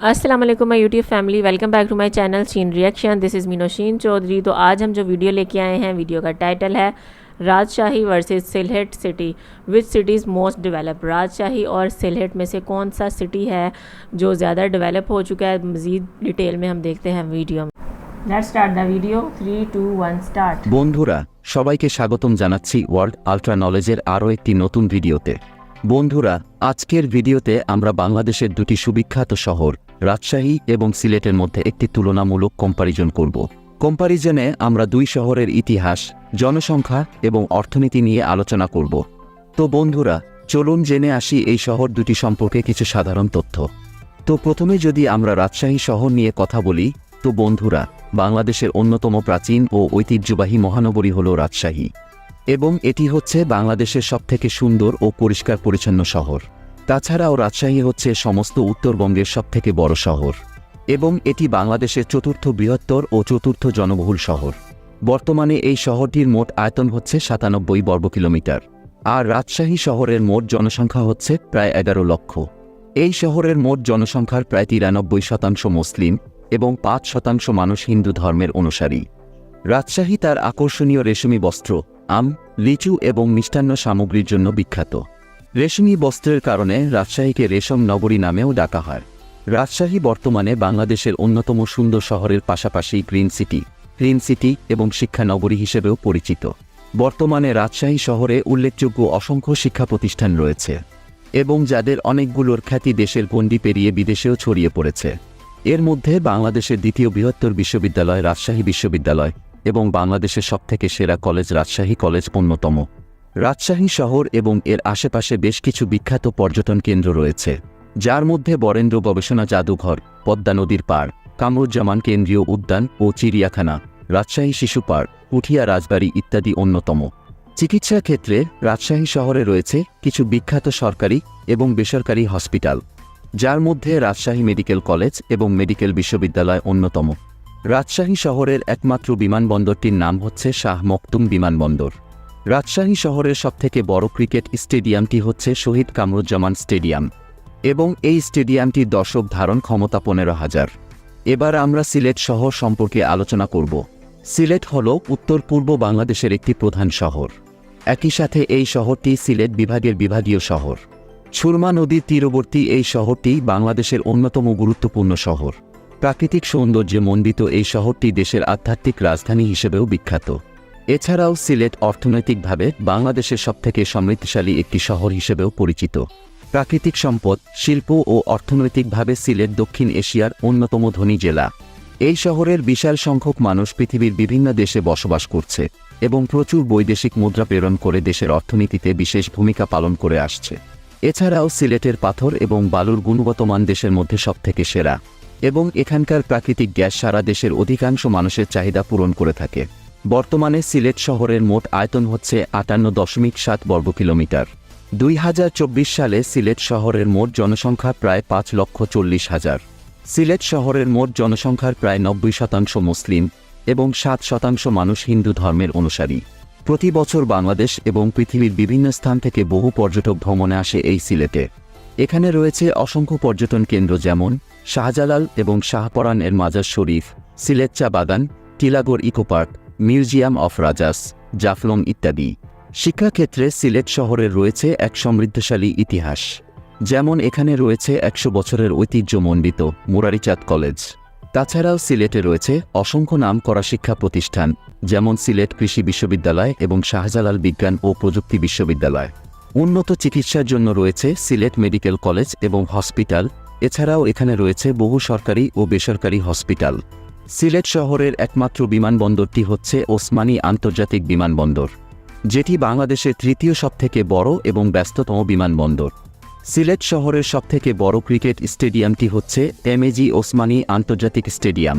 अस्सलाम वालेकुम my YouTube family, welcome back to my channel Sheen reaction. This is Minoshin Chowdhury. तो आज हम जो वीडियो लेके आए हैं, वीडियो का टाइटल है राजशाही versus Sylhet city, which city is most develop. राजशाही और सिलहट में से कौन सा सिटी है जो ज़्यादा डेवलप हो चुका है, मज़ीद डिटेल में हम देखते हैं वीडियो में। Let's start the video. 3 2 1 start. বন্ধুরা সবাইকে স্বাগতম জানাচ্ছি ওয়ার্ল্ড আলট্রা নলেজের আরও একটি নতুন ভিডিওতে। বন্ধুরা আজকের ভিডিওতে আমরা বাংলাদেশের দুটি সুবিখ্যাত শহর রাজশাহী এবং সিলেটের মধ্যে একটি তুলনামূলক কম্পারিজন করব। কম্পারিজনে আমরা দুই শহরের ইতিহাস, জনসংখ্যা এবং অর্থনীতি নিয়ে আলোচনা করব। তো বন্ধুরা চলুন জেনে আসি এই শহর দুটি সম্পর্কে কিছু সাধারণ তথ্য। তো প্রথমে যদি আমরা রাজশাহী শহর নিয়ে কথা বলি, তো বন্ধুরা বাংলাদেশের অন্যতম প্রাচীন ও ঐতিহ্যবাহী মহানগরী হল রাজশাহী, এবং এটি হচ্ছে বাংলাদেশের সবথেকে সুন্দর ও পরিষ্কার পরিচ্ছন্ন শহর। তাছাড়াও রাজশাহী হচ্ছে সমস্ত উত্তরবঙ্গের সবথেকে বড় শহর, এবং এটি বাংলাদেশের চতুর্থ বৃহত্তর ও চতুর্থ জনবহুল শহর। বর্তমানে এই শহরটির মোট আয়তন হচ্ছে 97 বর্গ কিলোমিটার, আর রাজশাহী শহরের মোট জনসংখ্যা হচ্ছে প্রায় 11 লক্ষ। এই শহরের মোট জনসংখ্যার প্রায় 93% মুসলিম এবং 5% মানুষ হিন্দু ধর্মের অনুসারী। রাজশাহী তার আকর্ষণীয় রেশমি বস্ত্র, আম, লিচু এবং মিষ্টান্ন সামগ্রীর জন্য বিখ্যাত। রেশমি বস্ত্রের কারণে রাজশাহীকে রেশম নগরী নামেও ডাকা হয়। রাজশাহী বর্তমানে বাংলাদেশের অন্যতম সুন্দর শহরের পাশাপাশি গ্রিন সিটি এবং শিক্ষা নগরী হিসেবেও পরিচিত। বর্তমানে রাজশাহী শহরে উল্লেখযোগ্য অসংখ্য শিক্ষা প্রতিষ্ঠান রয়েছে, এবং যাদের অনেকগুলোর খ্যাতি দেশের গণ্ডি পেরিয়ে বিদেশেও ছড়িয়ে পড়েছে। এর মধ্যে বাংলাদেশের দ্বিতীয় বৃহত্তর বিশ্ববিদ্যালয় রাজশাহী বিশ্ববিদ্যালয় এবং বাংলাদেশের সবথেকে সেরা কলেজ রাজশাহী কলেজ অন্যতম। রাজশাহী শহর এবং এর আশেপাশে বেশ কিছু বিখ্যাত পর্যটন কেন্দ্র রয়েছে, যার মধ্যে বরেন্দ্র গবেষণা জাদুঘর, পদ্মা নদীর পাড়, কামরুজ্জামান কেন্দ্রীয় উদ্যান ও চিড়িয়াখানা, রাজশাহী শিশু পার্ক, পুঠিয়া রাজবাড়ি ইত্যাদি অন্যতম। চিকিৎসা ক্ষেত্রে রাজশাহী শহরে রয়েছে কিছু বিখ্যাত সরকারি এবং বেসরকারি হসপিটাল, যার মধ্যে রাজশাহী মেডিকেল কলেজ এবং মেডিকেল বিশ্ববিদ্যালয় অন্যতম। রাজশাহী শহরের একমাত্র বিমানবন্দরটির নাম হচ্ছে শাহ মখদুম বিমানবন্দর। রাজশাহী শহরের সবথেকে বড় ক্রিকেট স্টেডিয়ামটি হচ্ছে শহীদ কামরুজ্জামান স্টেডিয়াম, এবং এই স্টেডিয়ামটির দর্শক ধারণ ক্ষমতা 15,000। এবার আমরা সিলেট শহর সম্পর্কে আলোচনা করব। সিলেট হল উত্তর পূর্ব বাংলাদেশের একটি প্রধান শহর। একই সাথে এই শহরটি সিলেট বিভাগের বিভাগীয় শহর। সুরমা নদীর তীরবর্তী এই শহরটি বাংলাদেশের অন্যতম গুরুত্বপূর্ণ শহর। প্রাকৃতিক সৌন্দর্যে মণ্ডিত এই শহরটি দেশের আধ্যাত্মিক রাজধানী হিসেবেও বিখ্যাত। এছাড়াও সিলেট অর্থনৈতিকভাবে বাংলাদেশের সবথেকে সমৃদ্ধশালী একটি শহর হিসেবেও পরিচিত। প্রাকৃতিক সম্পদ, শিল্প ও অর্থনৈতিকভাবে সিলেট দক্ষিণ এশিয়ার অন্যতম ধনী জেলা। এই শহরের বিশাল সংখ্যক মানুষ পৃথিবীর বিভিন্ন দেশে বসবাস করছে এবং প্রচুর বৈদেশিক মুদ্রা প্রেরণ করে দেশের অর্থনীতিতে বিশেষ ভূমিকা পালন করে আসছে। এছাড়াও সিলেটের পাথর এবং বালুর গুণগত মান দেশের মধ্যে সবথেকে সেরা, এবং এখানকার প্রাকৃতিক গ্যাস সারা দেশের অধিকাংশ মানুষের চাহিদা পূরণ করে থাকে। বর্তমানে সিলেট শহরের মোট আয়তন হচ্ছে 58.7 বর্গ কিলোমিটার। 2024 সালে সিলেট শহরের মোট জনসংখ্যা প্রায় 5,40,000। সিলেট শহরের মোট জনসংখ্যার প্রায় 90% মুসলিম এবং 7% মানুষ হিন্দু ধর্মের অনুসারী। প্রতি বছর বাংলাদেশ এবং পৃথিবীর বিভিন্ন স্থান থেকে বহু পর্যটক ভ্রমণে আসে এই সিলেটে। এখানে রয়েছে অসংখ্য পর্যটন কেন্দ্র, যেমন শাহজালাল এবং শাহপরান এর মাজার শরীফ, সিলেট চা বাগান, Tilagarh eco park, museum of Rajas, Jaflong ইত্যাদি। শিক্ষাক্ষেত্রে সিলেট শহরের রয়েছে এক সমৃদ্ধশালী ইতিহাস, যেমন এখানে রয়েছে 100 বছরের ঐতিহ্যমণ্ডিত মুরারিচাঁদ কলেজ। তাছাড়াও সিলেটে রয়েছে অসংখ্য নামকরা শিক্ষা প্রতিষ্ঠান, যেমন সিলেট কৃষি বিশ্ববিদ্যালয় এবং শাহজালাল বিজ্ঞান ও প্রযুক্তি বিশ্ববিদ্যালয়। উন্নত চিকিৎসার জন্য রয়েছে সিলেট মেডিকেল কলেজ এবং হসপিটাল। এছাড়াও এখানে রয়েছে বহু সরকারি ও বেসরকারি হসপিটাল। সিলেট শহরের একমাত্র বিমানবন্দরটি হচ্ছে ওসমানী আন্তর্জাতিক বিমানবন্দর, যেটি বাংলাদেশের তৃতীয় সবথেকে বড় এবং ব্যস্ততম বিমানবন্দর। সিলেট শহরের সবথেকে বড় ক্রিকেট স্টেডিয়ামটি হচ্ছে এমএজি ওসমানী আন্তর্জাতিক স্টেডিয়াম,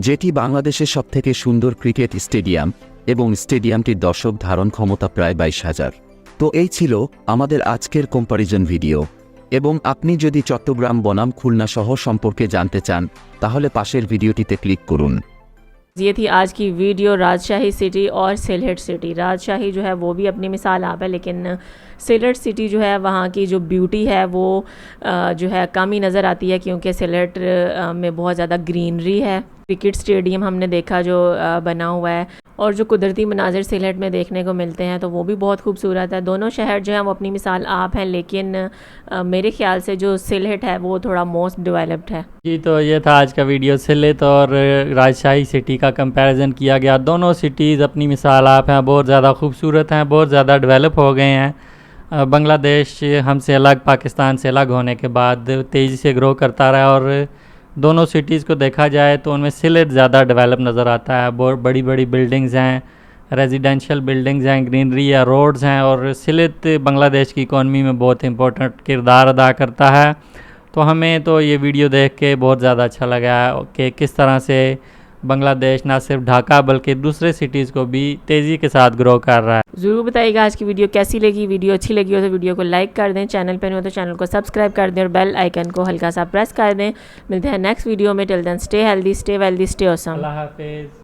যেটি বাংলাদেশের সবথেকে সুন্দর ক্রিকেট স্টেডিয়াম, এবং স্টেডিয়ামটির দর্শক ধারণ ক্ষমতা প্রায় 22,000। তো এই ছিল আমাদের আজকের কম্পারিজন ভিডিও, এবং আপনি যদি চট্টগ্রাম বনাম খুলনা শহর সম্পর্কে জানতে চান, তাহলে পাশের ভিডিওটিতে ক্লিক করুন। ये थी आज की वीडियो राजशाही सिटी और सिलहट सिटी। राजशाही जो है वो भी अपनी मिसाल आप है, लेकिन सिलहट सिटी जो है वहाँ की जो ब्यूटी है वो जो है कम ही नज़र आती है, क्योंकि सिलहट में बहुत ज़्यादा ग्रीनरी है। क्रिकेट स्टेडियम हमने देखा जो बना हुआ है, और जो कुदरती मनाजिर सिलहट में देखने को मिलते हैं तो वो भी बहुत खूबसूरत है। दोनों शहर जो हैं वो अपनी मिसाल आप हैं, लेकिन मेरे ख्याल से जो सिलहट है वो थोड़ा मोस्ट डेवलप्ड है। जी, तो ये था आज का वीडियो। सिलहट और राजशाही सिटी का कंपैरिजन किया गया। दोनों सिटीज़ अपनी मिसाल आप हैं, बहुत ज़्यादा खूबसूरत हैं, बहुत ज़्यादा डेवलप हो गए हैं। बांग्लादेश हमसे अलग, पाकिस्तान से अलग होने के बाद तेज़ी से ग्रो करता रहा, और दोनों सिटीज़ को देखा जाए तो उनमें सिलहट ज़्यादा डेवलप नज़र आता है। बहुत बड़ी बड़ी बिल्डिंग्स हैं, रेजिडेंशियल बिल्डिंग्स हैं, ग्रीनरी या रोड्स हैं, और सिलहट बांग्लादेश की इकॉनमी में बहुत इंपॉर्टेंट किरदार अदा करता है। तो हमें तो ये वीडियो देख के बहुत ज़्यादा अच्छा लगा कि किस तरह से बांग्लादेश ना सिर्फ ढाका बल्कि दूसरे सिटीज़ को भी तेज़ी के साथ ग्रो कर रहा है। ज़रूर बताइएगा आज की वीडियो कैसी लगी। वीडियो अच्छी लगी हो तो वीडियो को लाइक कर दें, चैनल पर नहीं हो तो चैनल को सब्सक्राइब कर दें और बेल आइकन को हल्का सा प्रेस कर दें। मिलते हैं नेक्स्ट वीडियो में। Till then stay healthy, stay wealthy, stay awesome. अल्लाह हाफिज़।